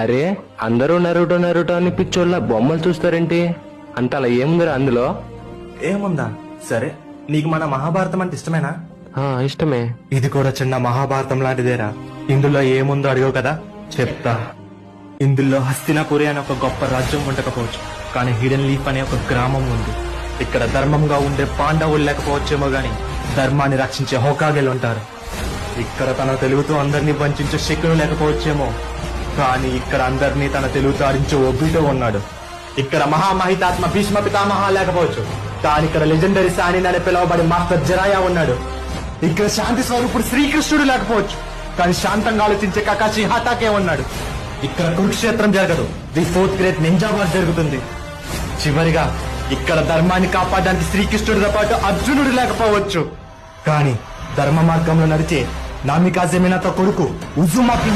అరే అందరూ Naruto Naruto అని పిచ్చోళ్ళ బొమ్మలు చూస్తారేంటి? అంత అలా ఏముందిరా అందులో? ఏముందా? సరే, నీకు మన మహాభారతం అంటే ఇష్టమేనా? ఇష్టమే. ఇది కూడా చిన్న మహాభారతం లాంటిదేరా. ఇందులో ఏముందో అడిగావు కదా, చెప్తా. ఇందులో హస్తినాపురి అనే ఒక గొప్ప రాజ్యం ఉండకపోవచ్చు, కానీ హిడెన్ లీఫ్ అనే ఒక గ్రామం ఉంది. ఇక్కడ ధర్మంగా ఉండే పాండవులు లేకపోవచ్చేమో గాని ధర్మాన్ని రక్షించే హోకాగెలు ఉంటారు. ఇక్కడ తన తెలుగుతో అందరినీ వంచే శకును లేకపోవచ్చేమో, కానీ ఇక్కడ అందరినీ తన తెలుగుతో ఆడించే ఒబ్బిటో ఉన్నాడు. ఇక్కడ మహామహితాత్మ భీష్మ పితామహ లేకపోవచ్చు, కానీ ఇక్కడ లెజెండరీ సానిన్ అని పిలువబడి మాస్టర్ జరాయా ఉన్నాడు. ఇక్కడ శాంతి స్వరూపుడు శ్రీకృష్ణుడు లేకపోవచ్చు, కానీ శాంతంగా ఆలోచించే కకాషి హాటాకే ఉన్నాడు. ఇక్కడ కురుక్షేత్రం జరగదు, the 4th great ninja war జరుగుతుంది. చివరిగా ఇక్కడ ధర్మాన్ని కాపాడడానికి శ్రీకృష్ణుడితో పాటు అర్జునుడు లేకపోవచ్చు, కానీ ధర్మ మార్గంలో నడిచే నామికాజెమినాతో కొడుకు ఉజుమాకి